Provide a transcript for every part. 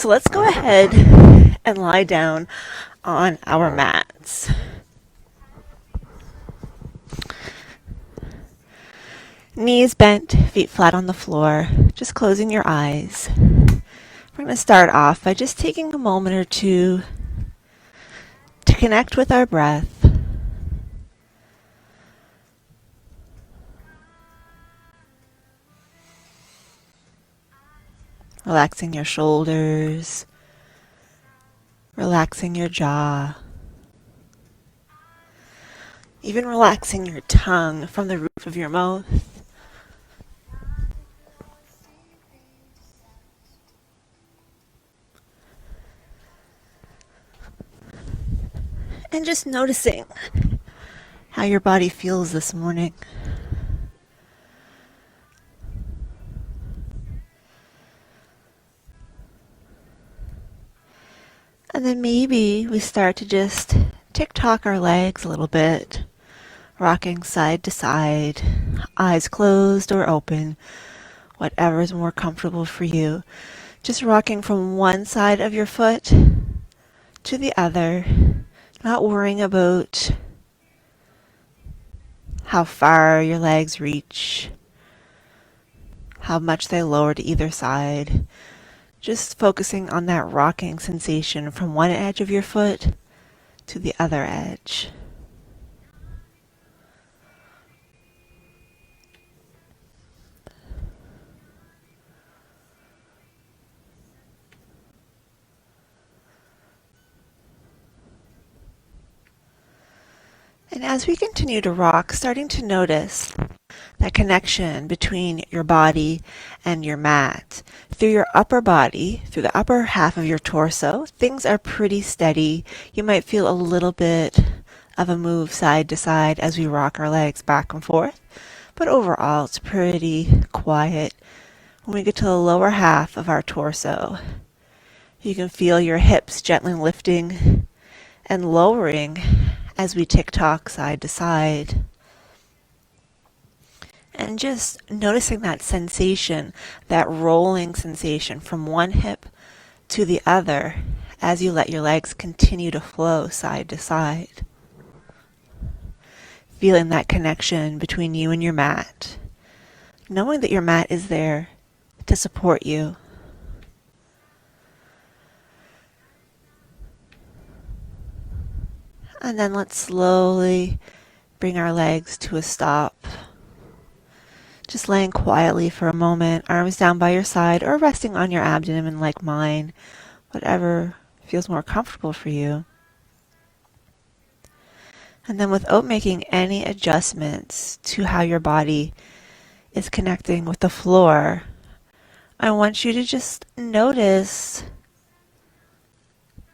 So let's go ahead and lie down on our mats. Knees bent, feet flat on the floor, just closing your eyes. We're going to start off by just taking a moment or two to connect with our breath. Relaxing your shoulders, relaxing your jaw, even relaxing your tongue from the roof of your mouth. And just noticing how your body feels this morning. And then maybe we start to just tick-tock our legs a little bit, rocking side to side, eyes closed or open, whatever is more comfortable for you. Just rocking from one side of your foot to the other, not worrying about how far your legs reach, how much they lower to either side. Just focusing on that rocking sensation from one edge of your foot to the other edge. And as we continue to rock, starting to notice that connection between your body and your mat. Through your upper body, through the upper half of your torso, things are pretty steady. You might feel a little bit of a move side to side as we rock our legs back and forth, but overall it's pretty quiet. When we get to the lower half of our torso, you can feel your hips gently lifting and lowering as we tick-tock side to side. And just noticing that sensation, that rolling sensation from one hip to the other as you let your legs continue to flow side to side. Feeling that connection between you and your mat. Knowing that your mat is there to support you. And then let's slowly bring our legs to a stop. Just laying quietly for a moment, arms down by your side or resting on your abdomen like mine, whatever feels more comfortable for you. And then without making any adjustments to how your body is connecting with the floor, I want you to just notice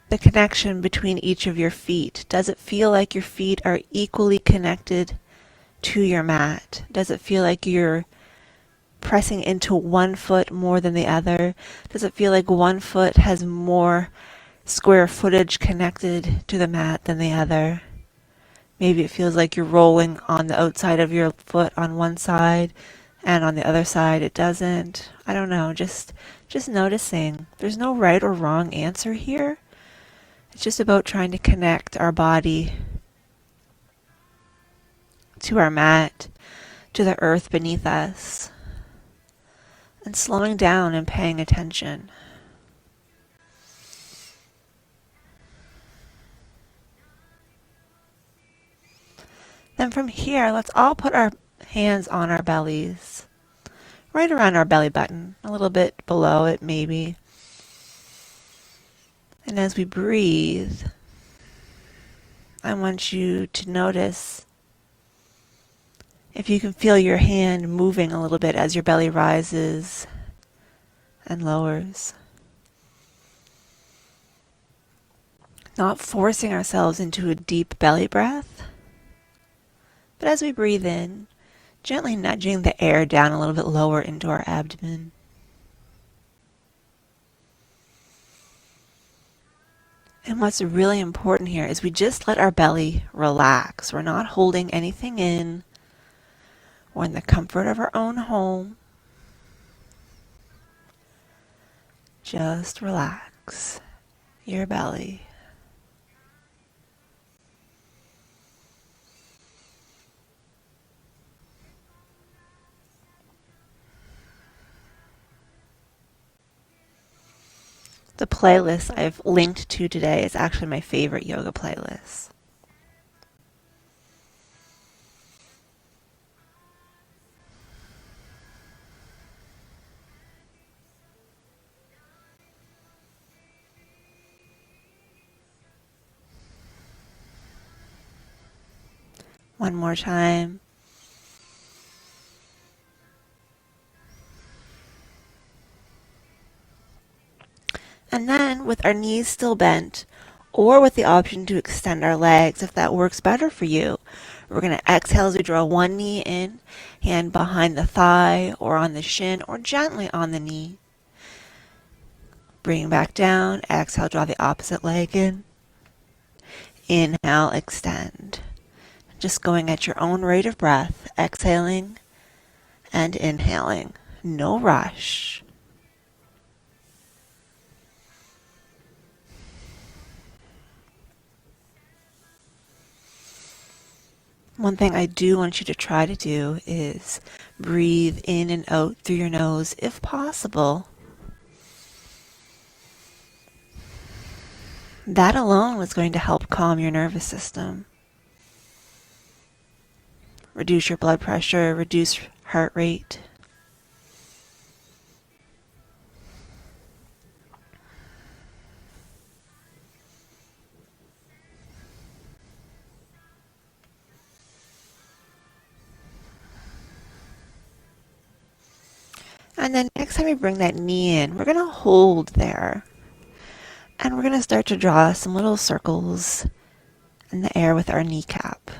the connection between each of your feet. Does it feel like your feet are equally connected to your mat? Does it feel like you're pressing into one foot more than the other? Does it feel like one foot has more square footage connected to the mat than the other? Maybe it feels like you're rolling on the outside of your foot on one side and on the other side it doesn't. I don't know, just noticing. There's no right or wrong answer here. It's just about trying to connect our body to our mat, to the earth beneath us, and slowing down and paying attention. Then from here, let's all put our hands on our bellies, right around our belly button, a little bit below it maybe. And as we breathe, I want you to notice if you can feel your hand moving a little bit as your belly rises and lowers. Not forcing ourselves into a deep belly breath, but as we breathe in, gently nudging the air down a little bit lower into our abdomen. And what's really important here is we just let our belly relax. We're not holding anything in. We're in the comfort of our own home. Just relax. relax your belly. The playlist I've linked to today is actually my favorite yoga playlist. One more time. And then, with our knees still bent, or with the option to extend our legs if that works better for you, we're going to exhale as we draw one knee in, hand behind the thigh or on the shin or gently on the knee. Bring back down, exhale, draw the opposite leg in. Inhale, extend. Just going at your own rate of breath, exhaling and inhaling. No rush. One thing I do want you to try to do is breathe in and out through your nose if possible. That alone was going to help calm your nervous system. Reduce your blood pressure, reduce heart rate. And then next time you bring that knee in, we're going to hold there. And we're going to start to draw some little circles in the air with our kneecap.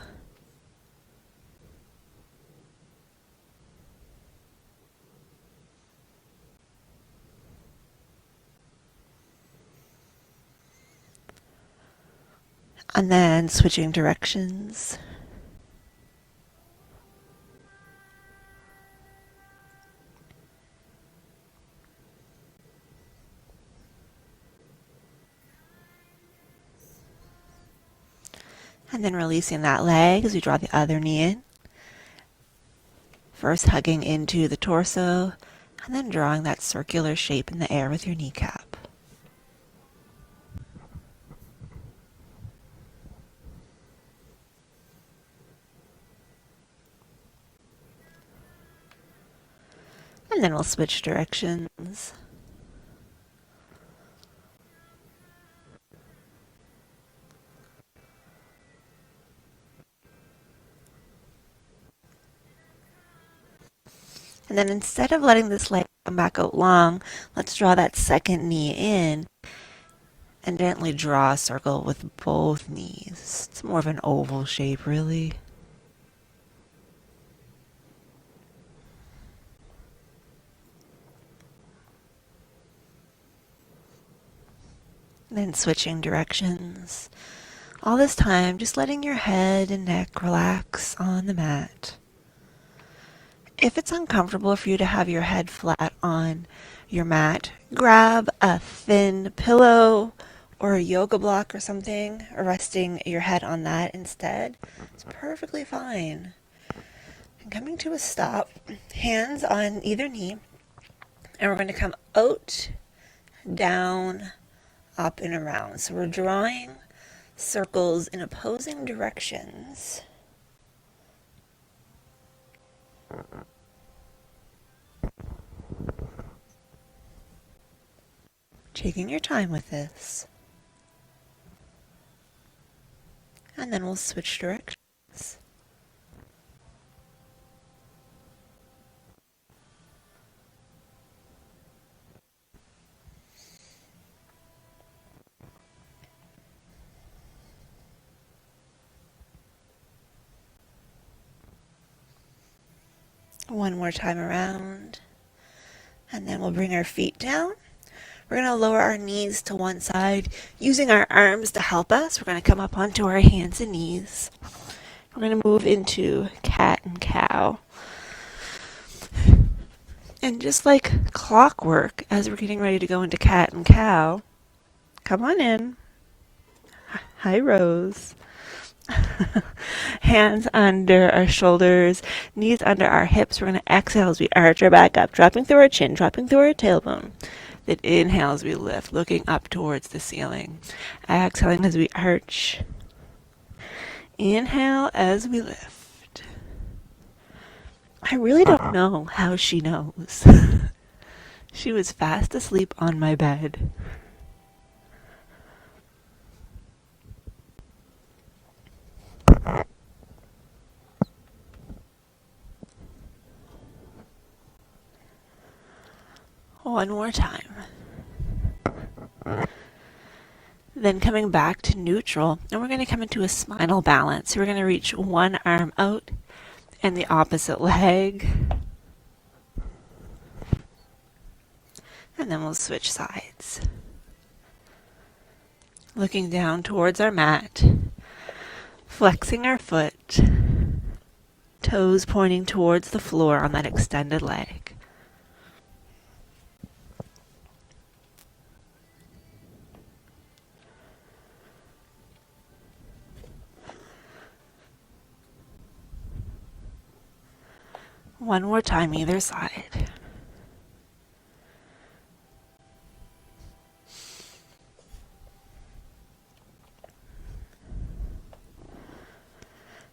And then switching directions. And then releasing that leg as we draw the other knee in. First hugging into the torso, and then drawing that circular shape in the air with your kneecap. And then we'll switch directions. And then instead of letting this leg come back out long, let's draw that second knee in and gently draw a circle with both knees. It's more of an oval shape, really. Then switching directions. All this time, just letting your head and neck relax on the mat. If it's uncomfortable for you to have your head flat on your mat, grab a thin pillow or a yoga block or something, resting your head on that instead. It's perfectly fine. And coming to a stop, hands on either knee, and we're going to come out, down, up, and around. So we're drawing circles in opposing directions. Taking your time with this. And then we'll switch directions. One more time around. And then we'll bring our feet down. We're going to lower our knees to one side, using our arms to help us. We're going to come up onto our hands and knees. We're going to move into cat and cow. And just like clockwork, as we're getting ready to go into cat and cow, come on in. Hi, Rose. Hands under our shoulders, knees under our hips. We're going to exhale as we arch our back up, dropping through our chin, dropping through our tailbone. Then inhale as we lift, looking up towards the ceiling. Exhaling as we arch. Inhale as we lift. I really don't know how she knows. She was fast asleep on my bed. One more time. Then coming back to neutral, and we're going to come into a spinal balance. So we're going to reach one arm out and the opposite leg. And then we'll switch sides. Looking down towards our mat, flexing our foot, toes pointing towards the floor on that extended leg. One more time either side.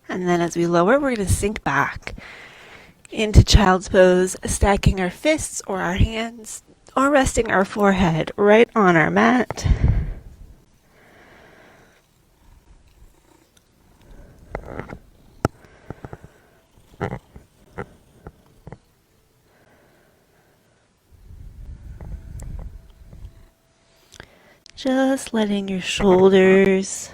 And then as we lower, we're going to sink back into child's pose, stacking our fists or our hands, or resting our forehead right on our mat. Just letting your shoulders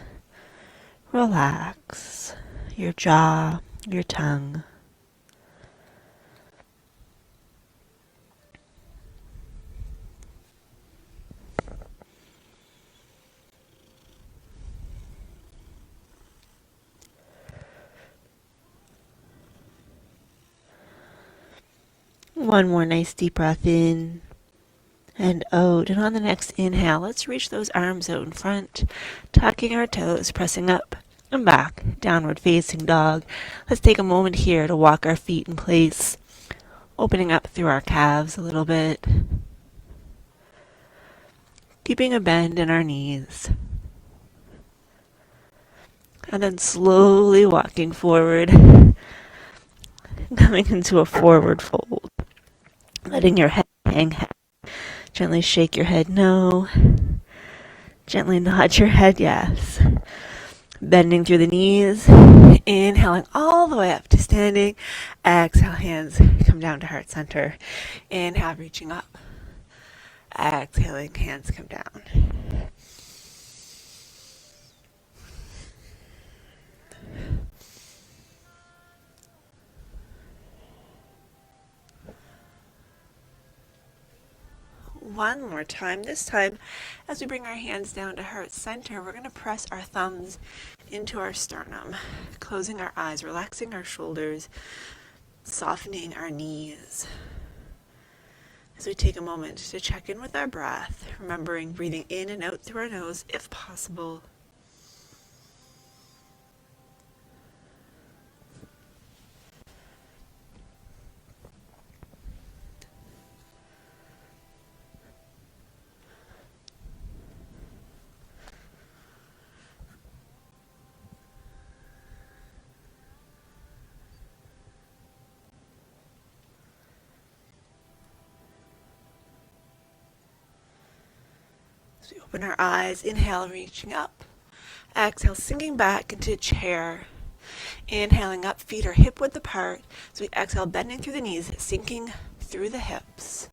relax, your jaw, your tongue. One more nice deep breath in and out. And on the next inhale, let's reach those arms out in front, tucking our toes, pressing up and back, downward facing dog. Let's take a moment here to walk our feet in place, opening up through our calves a little bit, keeping a bend in our knees. And then slowly walking forward, coming into a forward fold, letting your head hang. Gently shake your head no. Gently nod your head yes. Bending through the knees. Inhaling all the way up to standing. Exhale, hands come down to heart center. Inhale, reaching up. Exhaling, hands come down. One more time. This time, as we bring our hands down to heart center, we're going to press our thumbs into our sternum, closing our eyes, relaxing our shoulders, softening our knees. As we take a moment to check in with our breath, remembering breathing in and out through our nose if possible. As we open our eyes, inhale, reaching up. Exhale, sinking back into a chair. Inhaling up, feet are hip width apart. As we exhale, bending through the knees, sinking through the hips.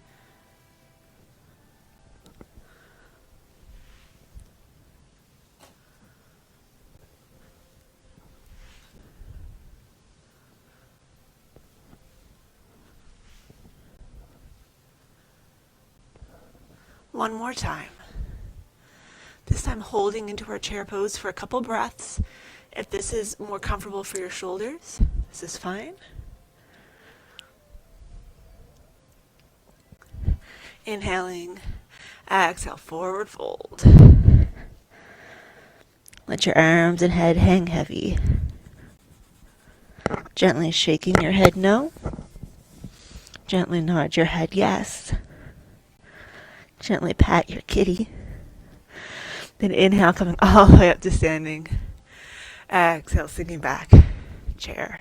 One more time. This time holding into our chair pose for a couple breaths. If this is more comfortable for your shoulders, this is fine. Inhaling, exhale, forward fold. Let your arms and head hang heavy. Gently shaking your head no. Gently nod your head yes. Gently pat your kitty. Then inhale, coming all the way up to standing. Exhale, sinking back. Chair.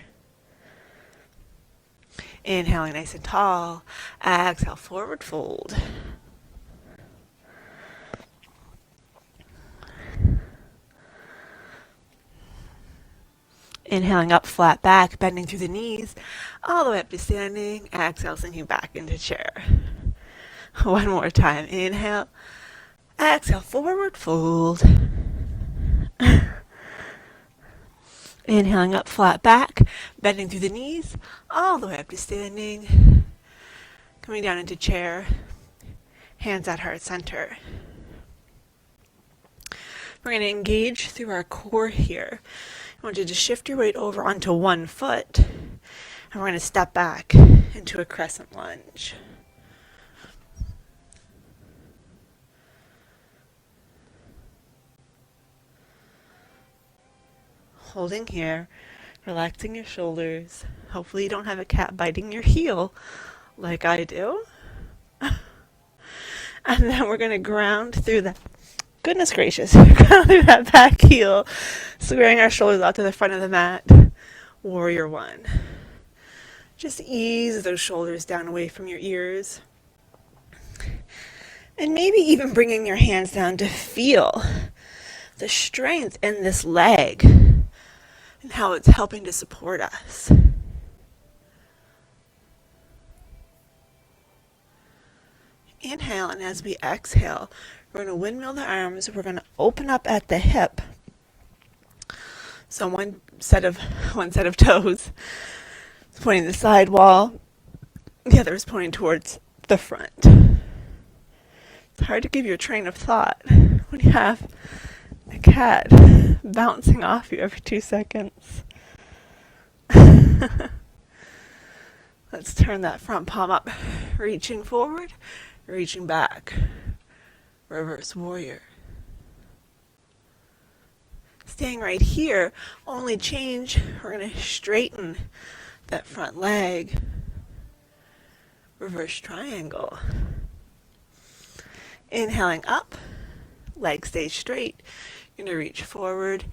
Inhaling nice and tall. Exhale, forward fold. Inhaling up, flat back, bending through the knees, all the way up to standing. Exhale, sinking back into chair. One more time. Inhale. Exhale, forward fold. Inhaling up, flat back, bending through the knees, all the way up to standing. Coming down into chair, hands at heart center. We're going to engage through our core here. I want you to shift your weight over onto one foot, and we're going to step back into a crescent lunge. Holding here, relaxing your shoulders. Hopefully you don't have a cat biting your heel like I do. And then we're going to ground through that. Goodness gracious, ground through that back heel, squaring our shoulders out to the front of the mat. Warrior one. Just ease those shoulders down away from your ears. And maybe even bringing your hands down to feel the strength in this leg and how it's helping to support us. Inhale, and as we exhale, we're going to windmill the arms. We're going to open up at the hip. So one set of toes is pointing to the side wall. The other is pointing towards the front. It's hard to give your train of thought when you have a cat bouncing off you every 2 seconds. Let's turn that front palm up, reaching forward, reaching back. Reverse warrior. Staying right here, only change, we're going to straighten that front leg. Reverse triangle. Inhaling up, leg stays straight. You're going to reach forward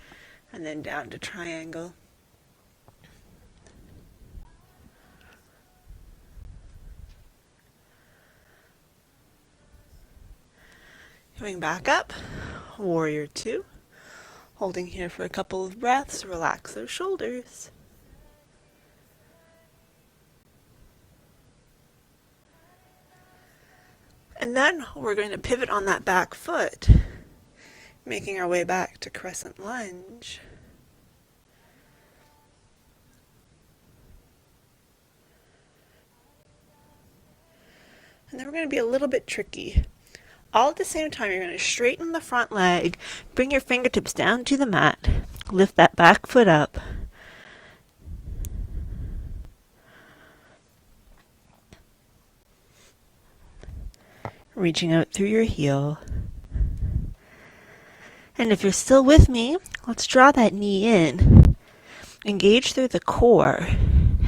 and then down to triangle. Coming back up, warrior two. Holding here for a couple of breaths, relax those shoulders. And then we're going to pivot on that back foot, making our way back to Crescent Lunge. And then we're going to be a little bit tricky. All at the same time, you're going to straighten the front leg, bring your fingertips down to the mat, lift that back foot up. Reaching out through your heel. And if you're still with me, let's draw that knee in. Engage through the core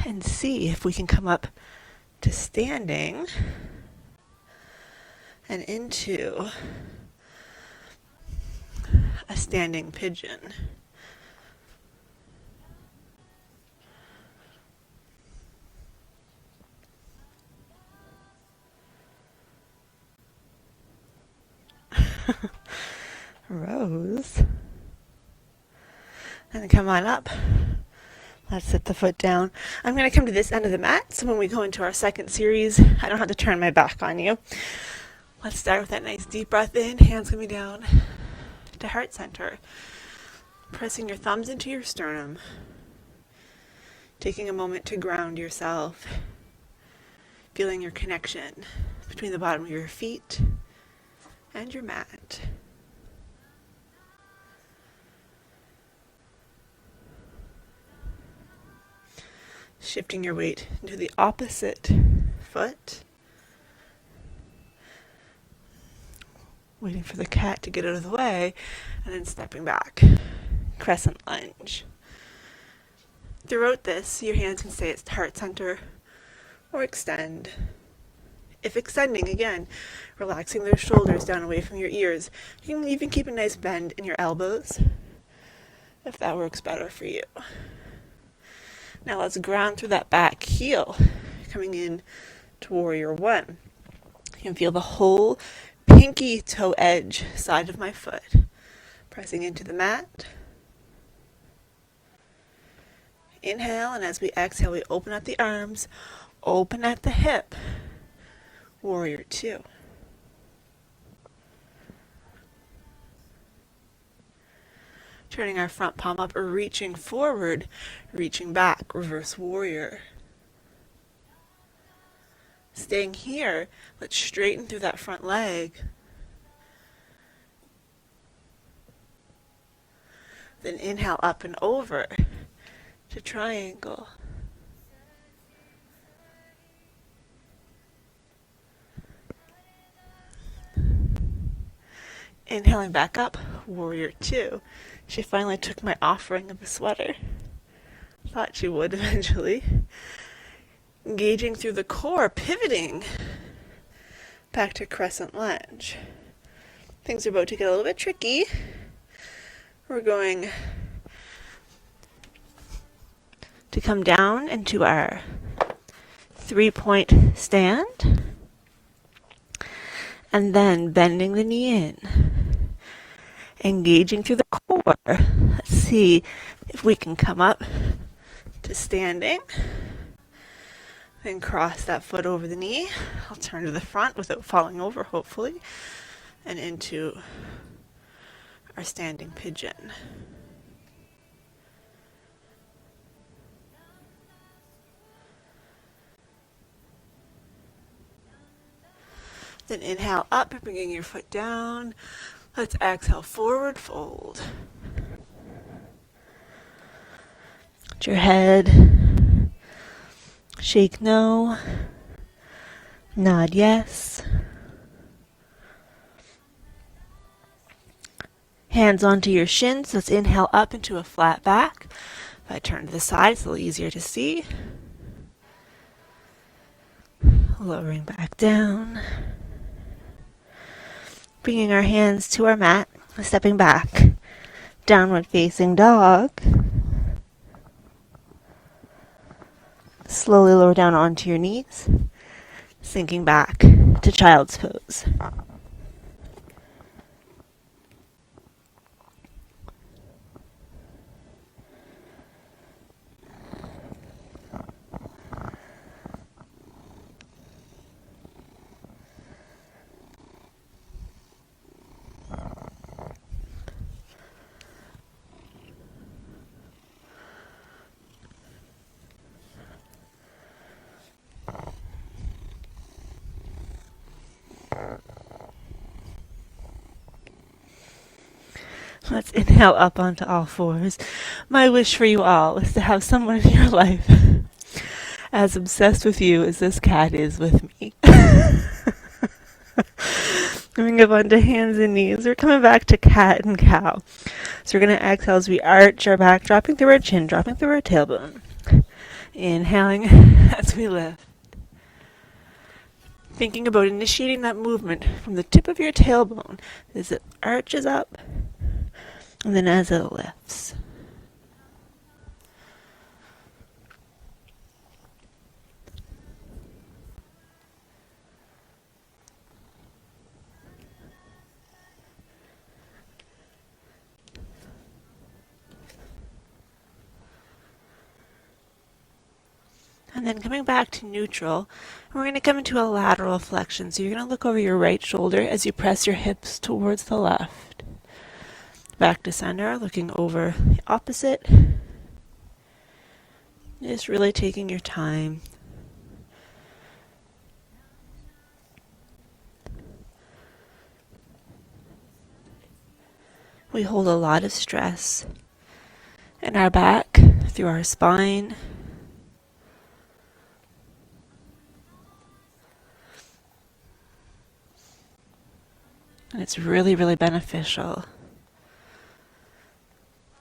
and see if we can come up to standing and into a standing pigeon. Rose. And come on up. Let's sit the foot down. I'm going to come to this end of the mat, so when we go into our second series, I don't have to turn my back on you. Let's start with that nice deep breath in, hands coming down to heart center. Pressing your thumbs into your sternum. Taking a moment to ground yourself. Feeling your connection between the bottom of your feet and your mat. Shifting your weight into the opposite foot. Waiting for the cat to get out of the way, and then stepping back Crescent Lunge. Throughout this, your hands can stay at heart center or extend. If extending, again, relaxing those shoulders down away from your ears. You can even keep a nice bend in your elbows if that works better for you. Now let's ground through that back heel, coming in to Warrior One. You can feel the whole pinky toe edge side of my foot pressing into the mat. Inhale, and as we exhale, we open up the arms, open at the hip. Warrior Two. Turning our front palm up or reaching forward, reaching back, reverse warrior. Staying here, let's straighten through that front leg. Then inhale up and over to triangle. Inhaling back up, Warrior Two. She finally took my offering of a sweater. Thought she would eventually. Engaging through the core, pivoting back to Crescent Lunge. Things are about to get a little bit tricky. We're going to come down into our 3-point stand, and then bending the knee in, engaging through the core. Let's see if we can come up to standing, then cross that foot over the knee. I'll turn to the front without falling over, hopefully, and into our standing pigeon. Then inhale up, bringing your foot down. Let's exhale, forward fold. Lift your head. Shake no. Nod yes. Hands onto your shins. Let's inhale up into a flat back. If I turn to the side, it's a little easier to see. Lowering back down. Bringing our hands to our mat, stepping back, downward facing dog. Slowly lower down onto your knees, sinking back to child's pose. Let's inhale up onto all fours. My wish for you all is to have someone in your life as obsessed with you as this cat is with me. Bring up onto hands and knees. We're coming back to cat and cow. So we're going to exhale as we arch our back, dropping through our chin, dropping through our tailbone. Inhaling as we lift. Thinking about initiating that movement from the tip of your tailbone as it arches up, and then as it lifts. And then coming back to neutral, we're going to come into a lateral flexion. So you're going to look over your right shoulder as you press your hips towards the left. Back to center, looking over the opposite. Just really taking your time. We hold a lot of stress in our back, through our spine. And it's really, really beneficial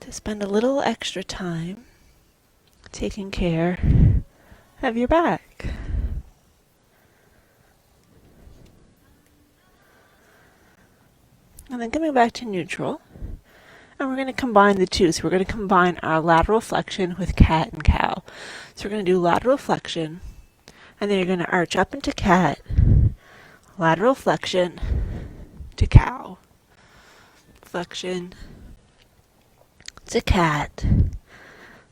to to spend a little extra time taking care of your back. And then coming back to neutral, and we're going to combine the two. So we're going to combine our lateral flexion with cat and cow. So we're going to do lateral flexion, and then you're going to arch up into cat, lateral flexion to cow, flexion to cat,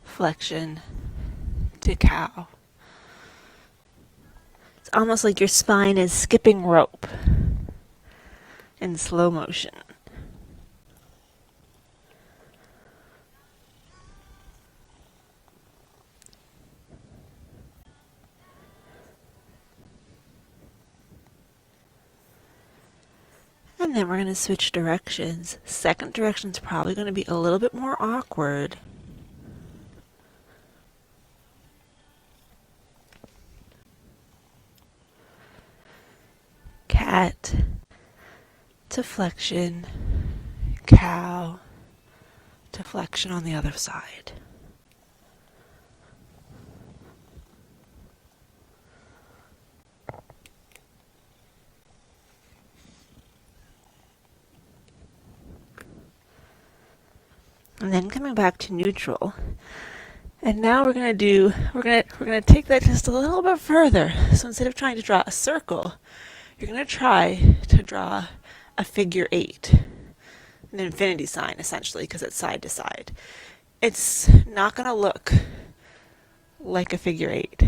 flexion to cow. It's almost like your spine is skipping rope in slow motion. And then we're going to switch directions. Second direction is probably going to be a little bit more awkward. Cat to flexion, cow to flexion on the other side. And then coming back to neutral. And now we're going to take that just a little bit further. So instead of trying to draw a circle, you're going to try to draw a figure 8, an infinity sign essentially, because it's side to side. It's not going to look like a figure 8,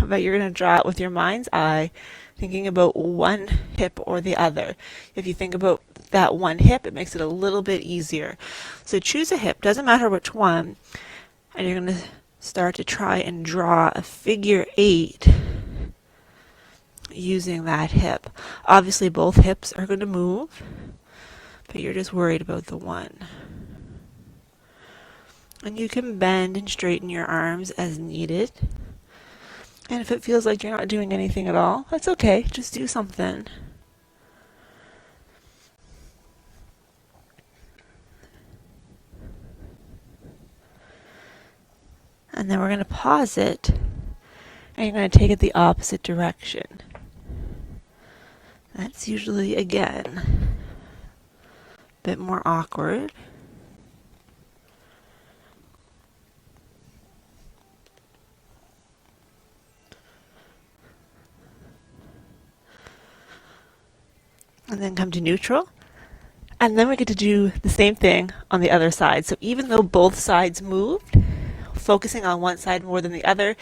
but you're going to draw it with your mind's eye, thinking about one hip or the other. If you think about that one hip, it makes it a little bit easier. So choose a hip, doesn't matter which one, and you're going to start to try and draw a figure 8 using that hip. Obviously both hips are going to move, but you're just worried about the one. And you can bend and straighten your arms as needed. And if it feels like you're not doing anything at all, that's okay. Just do something. And then we're going to pause it, and you're going to take it the opposite direction. That's usually, again, a bit more awkward. And then come to neutral. And then we get to do the same thing on the other side. So even though both sides moved, focusing on one side more than the other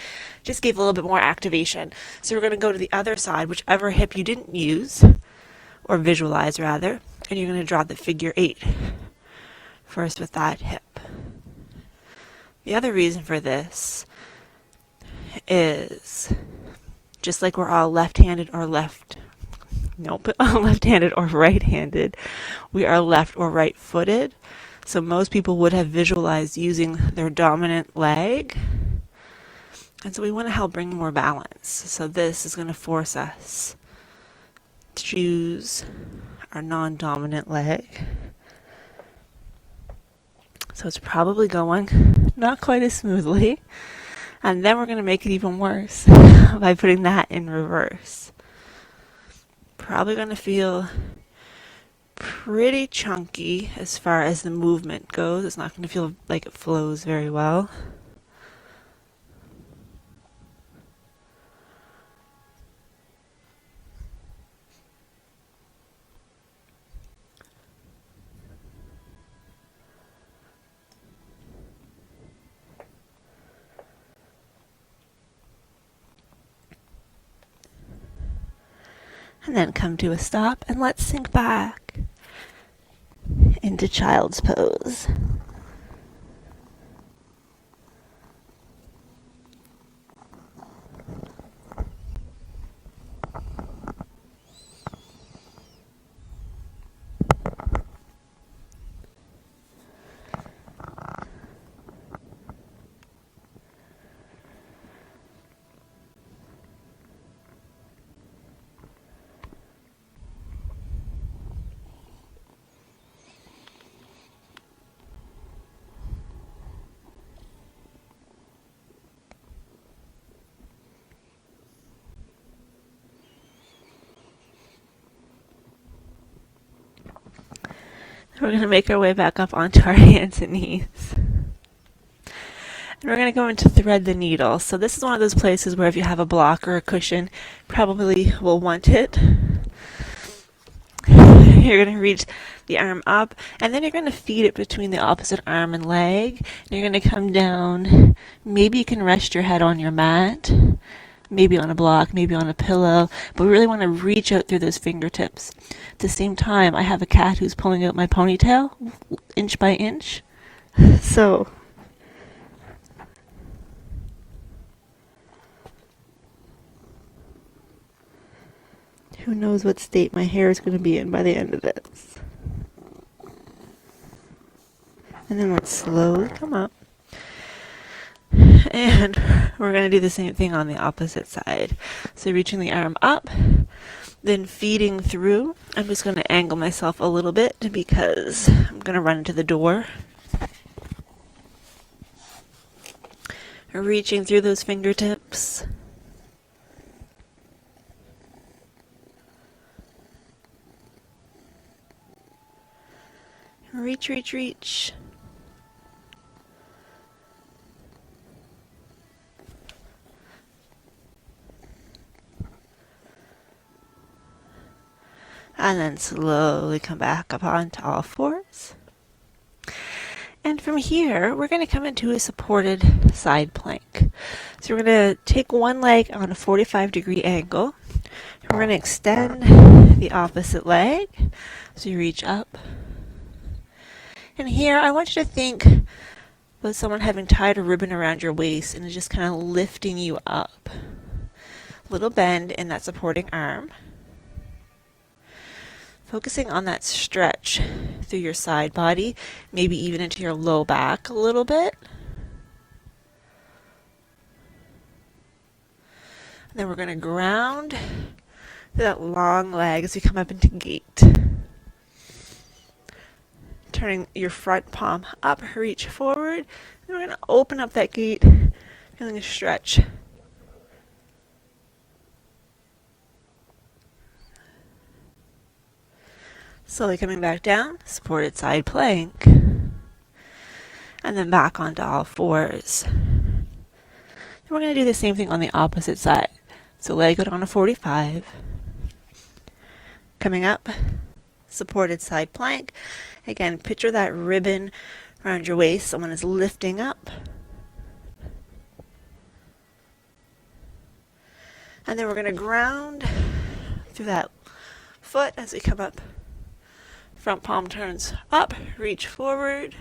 just gave a little bit more activation. So we're going to go to the other side, whichever hip you didn't use, or visualize rather, and you're going to draw the figure 8 first with that hip. The other reason for this is just like we're all left-handed or left-handed or right-handed, we are left or right-footed. So most people would have visualized using their dominant leg. And so we want to help bring more balance. So this is going to force us to choose our non-dominant leg. So it's probably going not quite as smoothly. And then we're going to make it even worse by putting that in reverse. Probably going to feel pretty chunky as far as the movement goes. It's not going to feel like it flows very well. And then come to a stop, and let's sink back into child's pose. We're going to make our way back up onto our hands and knees. And we're going to go into thread the needle. So this is one of those places where if you have a block or a cushion, probably will want it. You're going to reach the arm up, and then you're going to feed it between the opposite arm and leg. And you're going to come down. Maybe you can rest your head on your mat, maybe on a block, maybe on a pillow, but we really want to reach out through those fingertips. At the same time, I have a cat who's pulling out my ponytail, inch by inch. So who knows what state my hair is going to be in by the end of this. And then let's slowly come up. And we're going to do the same thing on the opposite side. So reaching the arm up, then feeding through. I'm just going to angle myself a little bit because I'm going to run into the door. Reaching through those fingertips. Reach, reach, reach. And then slowly come back up onto all fours. And from here, we're going to come into a supported side plank. So we're going to take one leg on a 45-degree angle. And we're going to extend the opposite leg. So you reach up. And here, I want you to think about someone having tied a ribbon around your waist and is just kind of lifting you up. Little bend in that supporting arm. Focusing on that stretch through your side body, maybe even into your low back a little bit. And then we're going to ground that long leg as we come up into gate. Turning your front palm up, reach forward. And we're going to open up that gate, feeling a stretch. Slowly coming back down, supported side plank. And then back onto all fours. And we're going to do the same thing on the opposite side. So leg out on a 45. Coming up, supported side plank. Again, picture that ribbon around your waist. Someone is lifting up. And then we're going to ground through that foot as we come up. Front palm turns up, reach forward,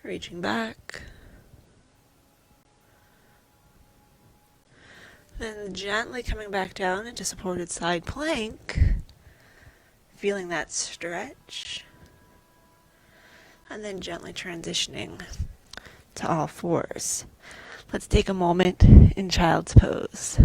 reaching back. Then gently coming back down into supported side plank, feeling that stretch. And then gently transitioning to all fours. Let's take a moment in child's pose.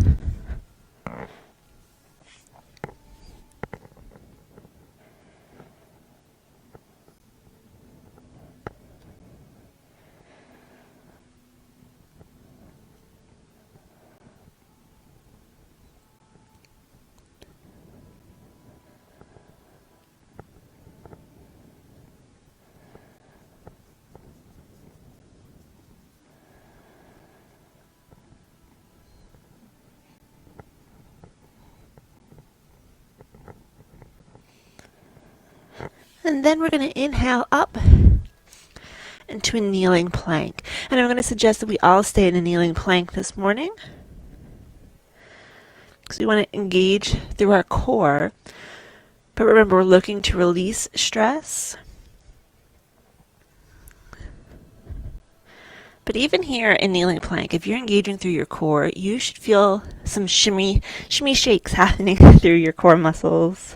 And then we're going to inhale up into a kneeling plank. And I'm going to suggest that we all stay in a kneeling plank this morning. Because we want to engage through our core. But remember, we're looking to release stress. But even here in kneeling plank, if you're engaging through your core, you should feel some shimmy shakes happening through your core muscles.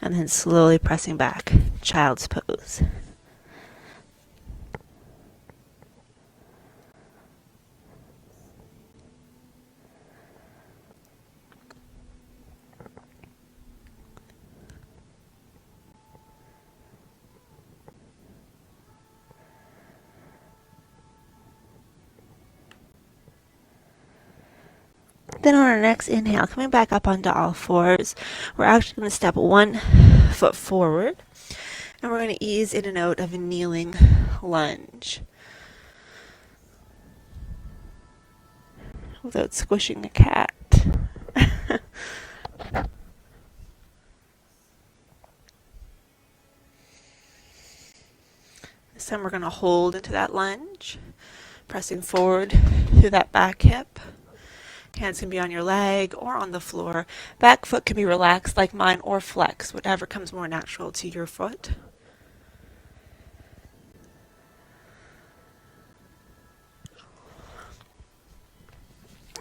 And then slowly pressing back, child's pose. Then on our next inhale, coming back up onto all fours, we're actually going to step 1 foot forward, and we're going to ease in and out of a kneeling lunge without squishing a cat. This time we're going to hold into that lunge, pressing forward through that back hip. Hands can be on your leg or on the floor. Back foot can be relaxed like mine or flex, whatever comes more natural to your foot.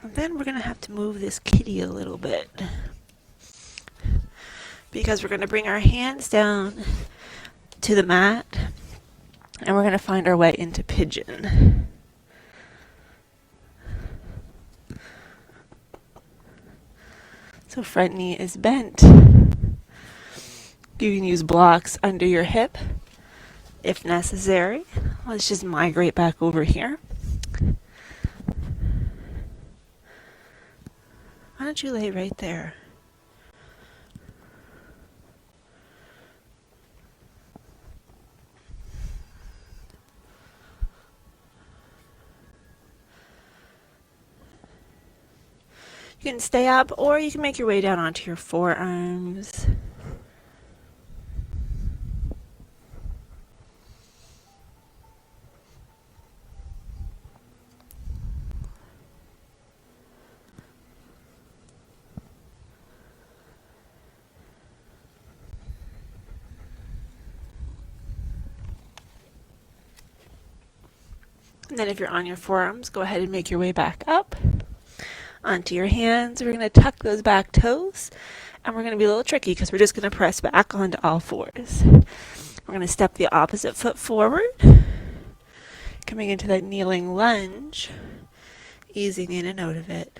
And then we're going to have to move this kitty a little bit, because we're going to bring our hands down to the mat and we're going to find our way into pigeon. So front knee is bent. You can use blocks under your hip if necessary. Let's just migrate back over here. Why don't you lay right there? You can stay up, or you can make your way down onto your forearms. And then if you're on your forearms, go ahead and make your way back up onto your hands. We're going to tuck those back toes, and we're going to be a little tricky because we're just going to press back onto all fours. We're going to step the opposite foot forward, coming into that kneeling lunge, easing in and out of it.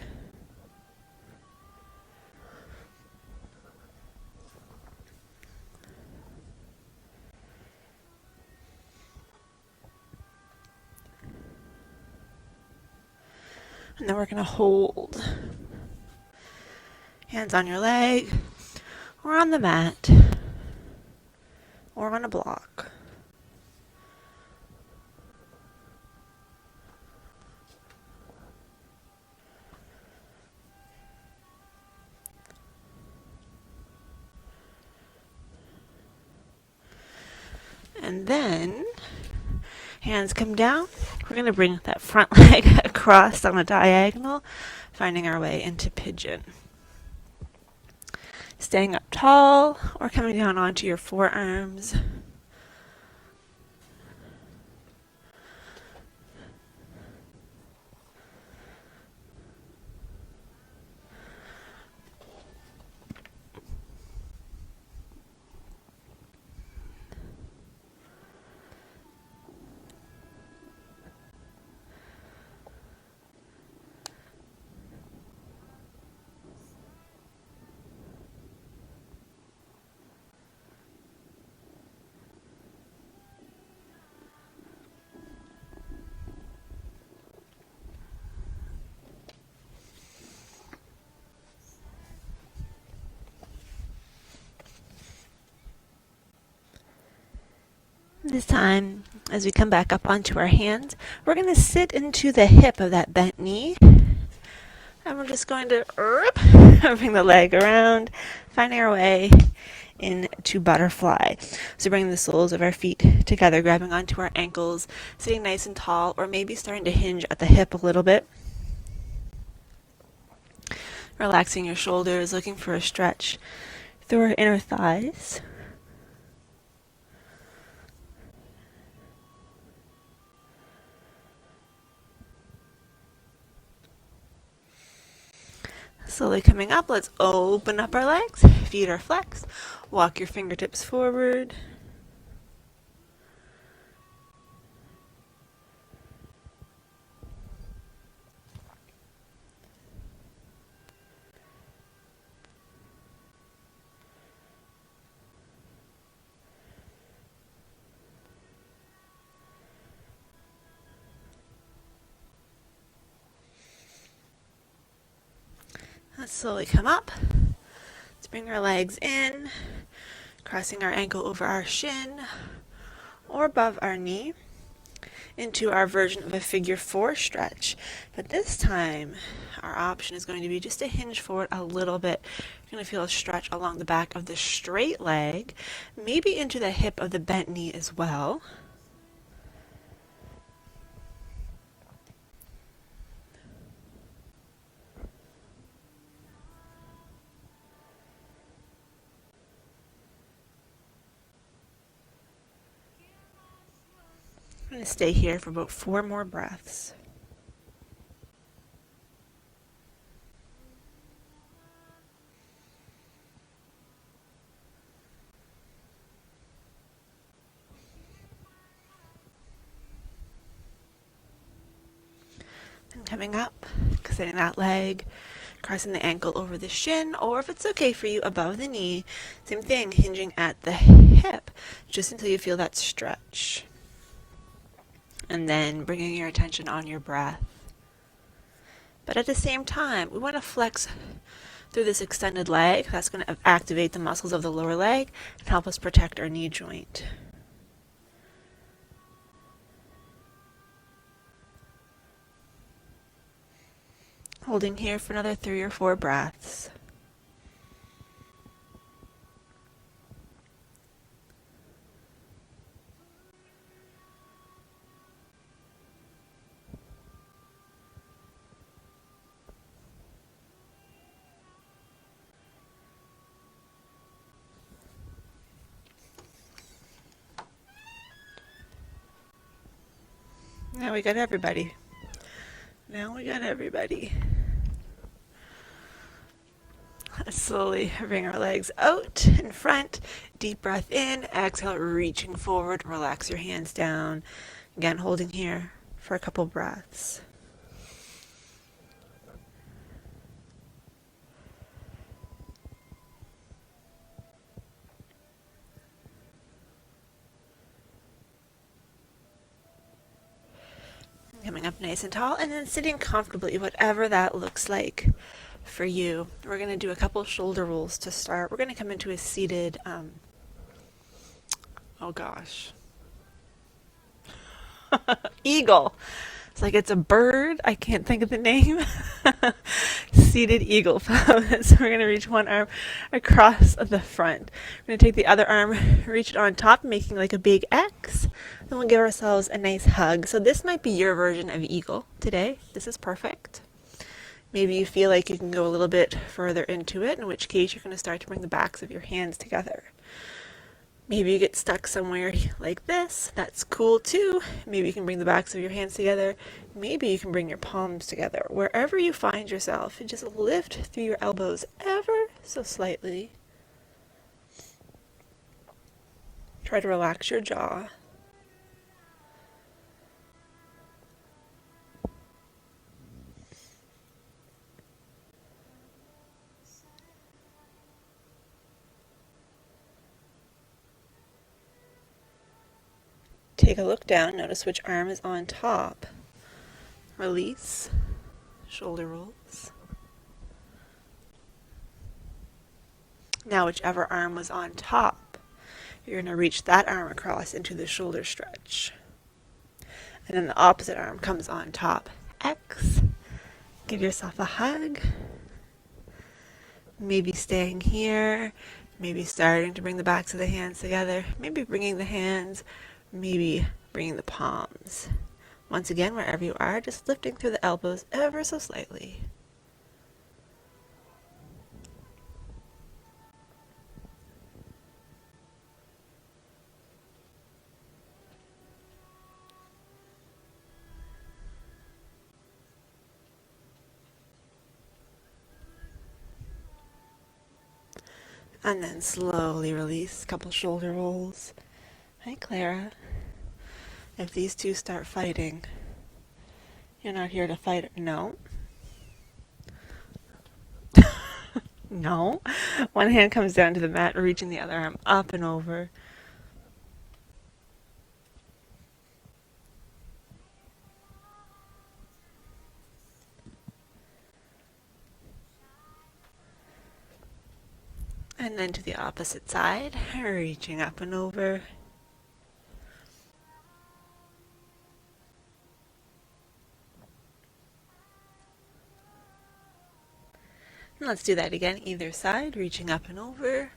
And then we're going to hold. Hands on your leg, or on the mat, or on a block. And then hands come down. We're going to bring that front leg across on a diagonal, finding our way into pigeon. Staying up tall or coming down onto your forearms. This time, as we come back up onto our hands, we're going to sit into the hip of that bent knee. And we're just going to bring the leg around, finding our way into butterfly. So bringing the soles of our feet together, grabbing onto our ankles, sitting nice and tall, or maybe starting to hinge at the hip a little bit. Relaxing your shoulders, looking for a stretch through our inner thighs. Slowly coming up, let's open up our legs. Feet are flexed. Walk your fingertips forward. Let's slowly come up. Let's bring our legs in, crossing our ankle over our shin or above our knee into our version of a figure 4 stretch. But this time, our option is going to be just to hinge forward a little bit. You're going to feel a stretch along the back of the straight leg, maybe into the hip of the bent knee as well. I'm going to stay here for about 4 more breaths. And coming up, extending that leg, crossing the ankle over the shin, or if it's okay for you, above the knee. Same thing, hinging at the hip, just until you feel that stretch. And then bringing your attention on your breath. But at the same time, we want to flex through this extended leg. That's going to activate the muscles of the lower leg and help us protect our knee joint. Holding here for another 3 or 4 breaths. Now we got everybody. Let's slowly bring our legs out in front. Deep breath in. Exhale, reaching forward. Relax your hands down. Again, holding here for a couple breaths. Coming up nice and tall, and then sitting comfortably, whatever that looks like for you. We're going to do a couple shoulder rolls to start. We're going to come into a seated, eagle. It's like it's a bird. I can't think of the name. Seated eagle pose. So we're going to reach one arm across the front. We're going to take the other arm, reach it on top, making like a big X. Then we'll give ourselves a nice hug. So this might be your version of eagle today. This is perfect. Maybe you feel like you can go a little bit further into it, in which case you're going to start to bring the backs of your hands together. Maybe you get stuck somewhere like this. That's cool too. Maybe you can bring the backs of your hands together. Maybe you can bring your palms together. Wherever you find yourself, and just lift through your elbows ever so slightly. Try to relax your jaw. Take a look down, notice which arm is on top. Release, shoulder rolls. Now whichever arm was on top, you're going to reach that arm across into the shoulder stretch. And then the opposite arm comes on top. X. Give yourself a hug. Maybe staying here, maybe starting to bring the backs of the hands together, maybe bringing the hands, maybe bringing the palms. Once again, wherever you are, just lifting through the elbows ever so slightly. And then slowly release, a couple shoulder rolls. Hi, Clara. If these two start fighting, you're not here to fight. No. No. One hand comes down to the mat, reaching the other arm up and over. And then to the opposite side, reaching up and over. And let's do that again, either side, reaching up and over.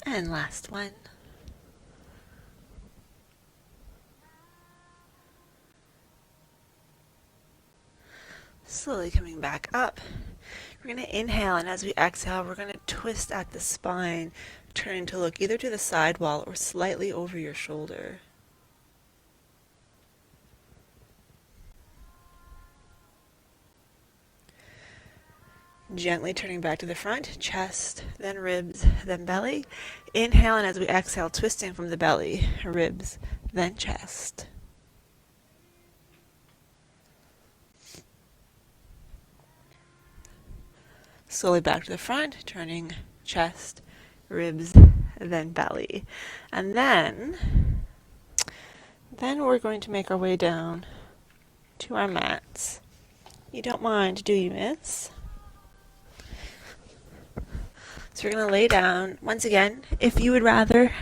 And last one. Slowly coming back up. We're going to inhale, and as we exhale, we're going to twist at the spine, turning to look either to the side wall or slightly over your shoulder. Gently turning back to the front, chest, then ribs, then belly. Inhale, and as we exhale, twisting from the belly, ribs, then chest. Slowly back to the front, turning chest, ribs, then belly. And then we're going to make our way down to our mats. You don't mind, do you, miss? So we're going to lay down. Once again, if you would rather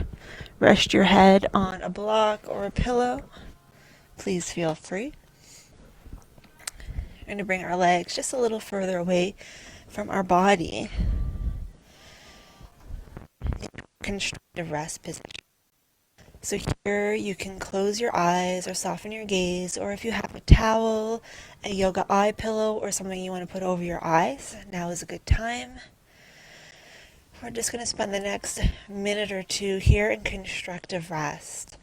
rest your head on a block or a pillow, please feel free. We're going to bring our legs just a little further away from our body. Constructive rest position. So here you can close your eyes or soften your gaze, or if you have a towel, a yoga eye pillow, or something you want to put over your eyes, now is a good time. We're just going to spend the next minute or two here in constructive rest.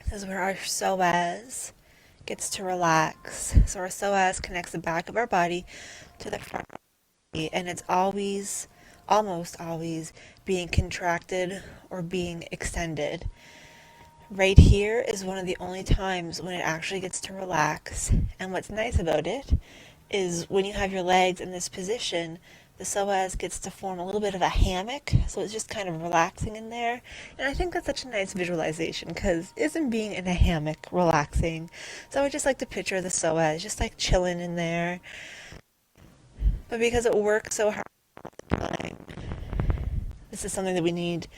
This is where our psoas gets to relax. So our psoas connects the back of our body to the front of our body, and it's almost always being contracted or being extended. Right here is one of the only times when it actually gets to relax. And what's nice about it is when you have your legs in this position, the psoas gets to form a little bit of a hammock, so it's just kind of relaxing in there. And I think that's such a nice visualization, because isn't being in a hammock relaxing? So I would just like to picture the psoas just like chilling in there. But because it works so hard all the time, this is something that we need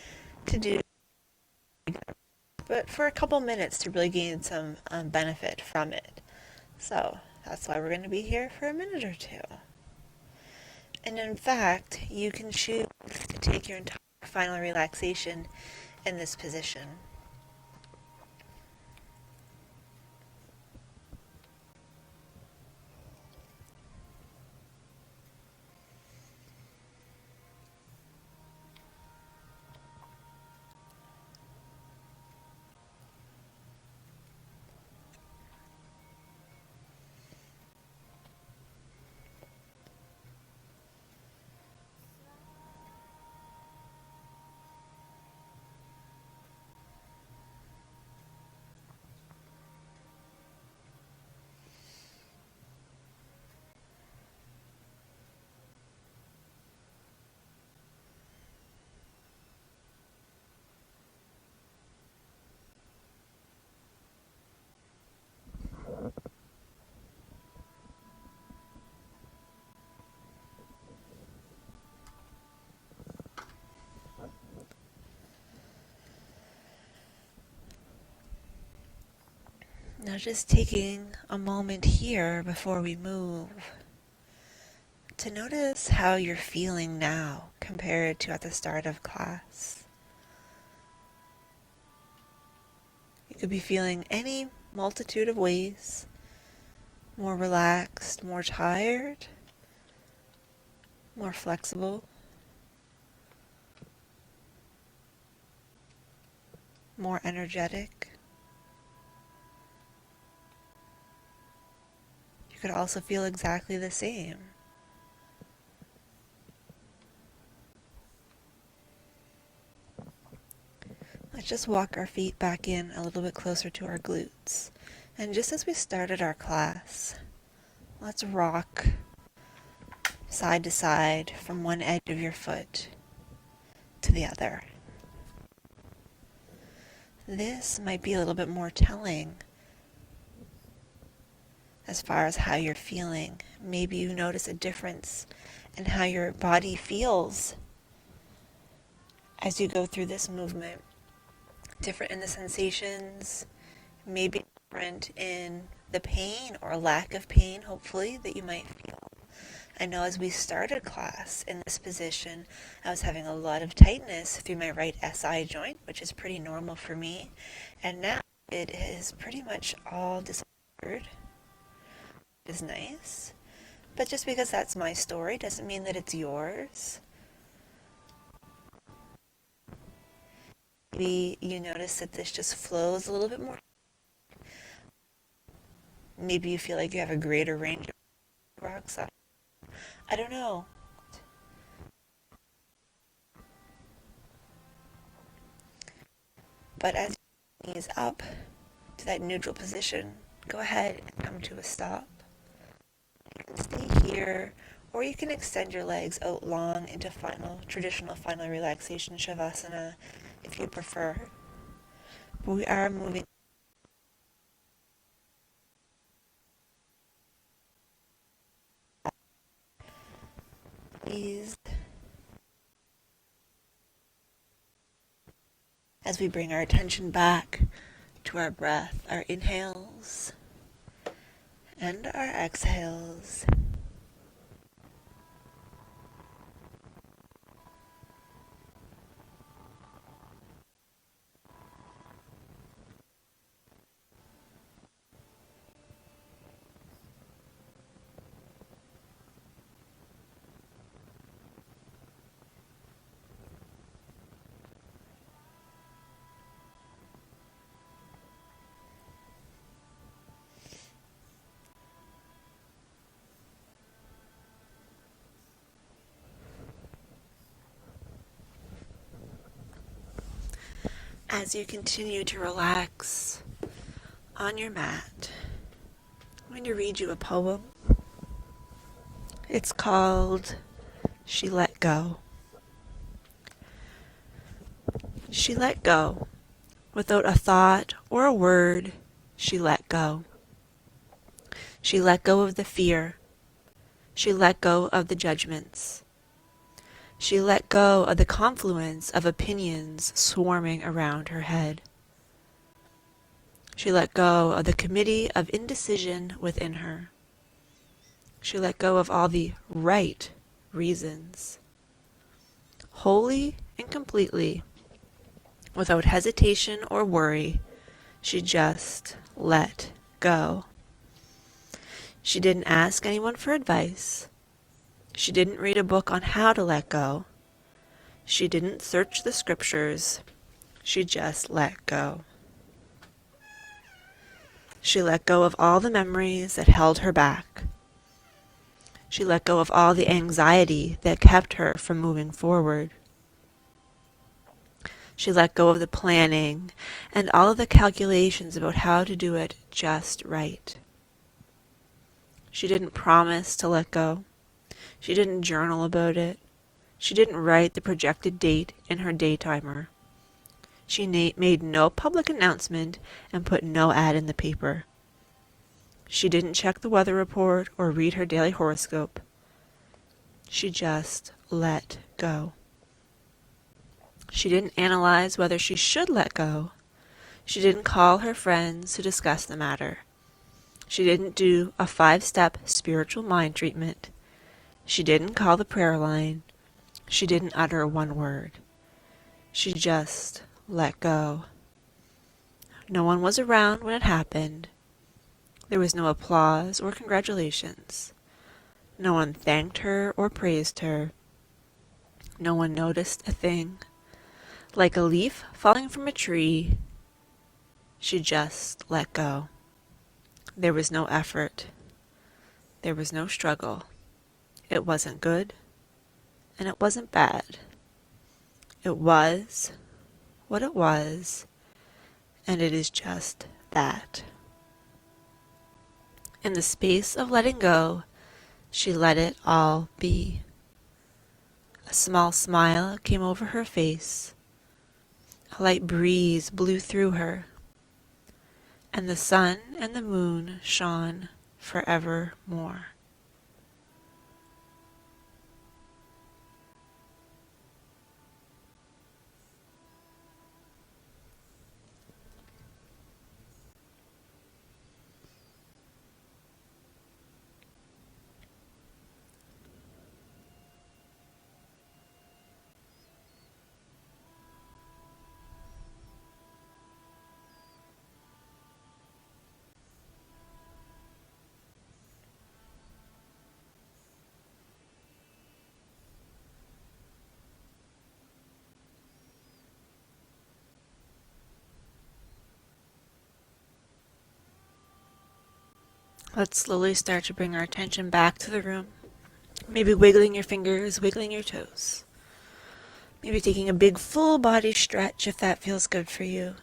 to do, but for a couple minutes to really gain some benefit from it. So that's why we're going to be here for a minute or two. And in fact, you can choose to take your entire final relaxation in this position. Now just taking a moment here before we move to notice how you're feeling now compared to at the start of class. You could be feeling any multitude of ways: more relaxed, more tired, more flexible, more energetic. You could also feel exactly the same. Let's just walk our feet back in a little bit closer to our glutes. And just as we started our class, let's rock side to side from one edge of your foot to the other. This might be a little bit more telling as far as how you're feeling. Maybe you notice a difference in how your body feels as you go through this movement. Different in the sensations, maybe different in the pain or lack of pain, hopefully, that you might feel. I know as we started class in this position, I was having a lot of tightness through my right SI joint, which is pretty normal for me. And now it is pretty much all disappeared. Is nice. But just because that's my story doesn't mean that it's yours. Maybe you notice that this just flows a little bit more. Maybe you feel like you have a greater range of rocks. I don't know. But as your knees up to that neutral position, go ahead and come to a stop. You can stay here, or you can extend your legs out long into traditional final relaxation shavasana if you prefer. But we are moving ease as we bring our attention back to our breath, our inhales and our exhales. As you continue to relax on your mat, I'm going to read you a poem. It's called She Let Go. She let go. Without a thought or a word, she let go. She let go of the fear. She let go of the judgments. She let go of the confluence of opinions swarming around her head. She let go of the committee of indecision within her. She let go of all the right reasons. Wholly and completely, without hesitation or worry, she just let go. She didn't ask anyone for advice. She didn't read a book on how to let go. She didn't search the scriptures. She just let go. She let go of all the memories that held her back. She let go of all the anxiety that kept her from moving forward. She let go of the planning and all of the calculations about how to do it just right. She didn't promise to let go. She didn't journal about it. She didn't write the projected date in her day timer. She made no public announcement and put no ad in the paper. She didn't check the weather report or read her daily horoscope. She just let go. She didn't analyze whether she should let go. She didn't call her friends to discuss the matter. She didn't do a 5-step spiritual mind treatment. She didn't call the prayer line. She didn't utter one word. She just let go. No one was around when it happened. There was no applause or congratulations. No one thanked her or praised her. No one noticed a thing. Like a leaf falling from a tree, she just let go. There was no effort. There was no struggle. It wasn't good, and it wasn't bad. It was what it was, and it is just that. In the space of letting go, she let it all be. A small smile came over her face. A light breeze blew through her, and the sun and the moon shone forevermore. Let's slowly start to bring our attention back to the room. Maybe wiggling your fingers, wiggling your toes. Maybe taking a big full body stretch if that feels good for you.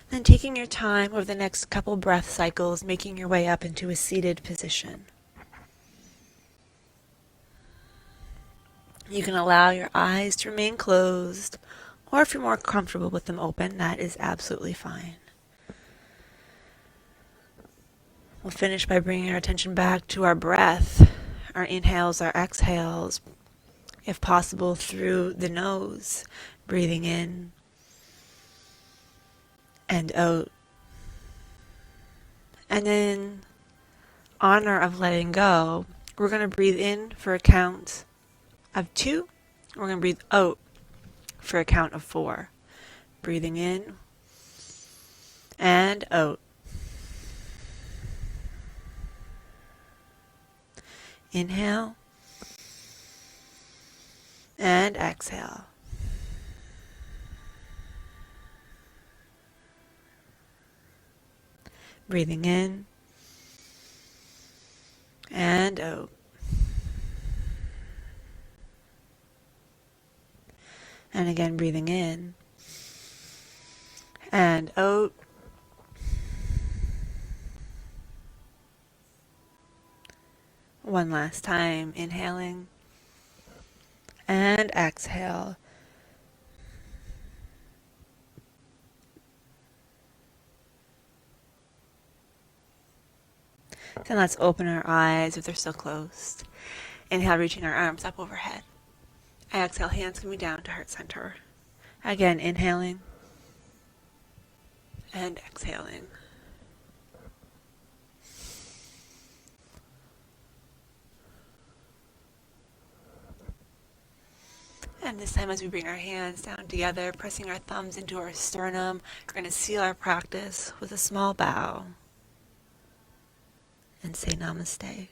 Then taking your time over the next couple breath cycles, making your way up into a seated position. You can allow your eyes to remain closed, or if you're more comfortable with them open, that is absolutely fine. We'll finish by bringing our attention back to our breath, our inhales, our exhales, if possible through the nose, breathing in and out. And in honor of letting go, we're going to breathe in for a count of 2. We're going to breathe out for a count of 4. Breathing in and out. Inhale and exhale. Breathing in and out. And again, breathing in and out. One last time, inhaling and exhale. Then let's open our eyes if they're still closed. Inhale, reaching our arms up overhead. Exhale, hands coming down to heart center. Again, inhaling and exhaling. And this time, as we bring our hands down together, pressing our thumbs into our sternum, we're going to seal our practice with a small bow and say namaste.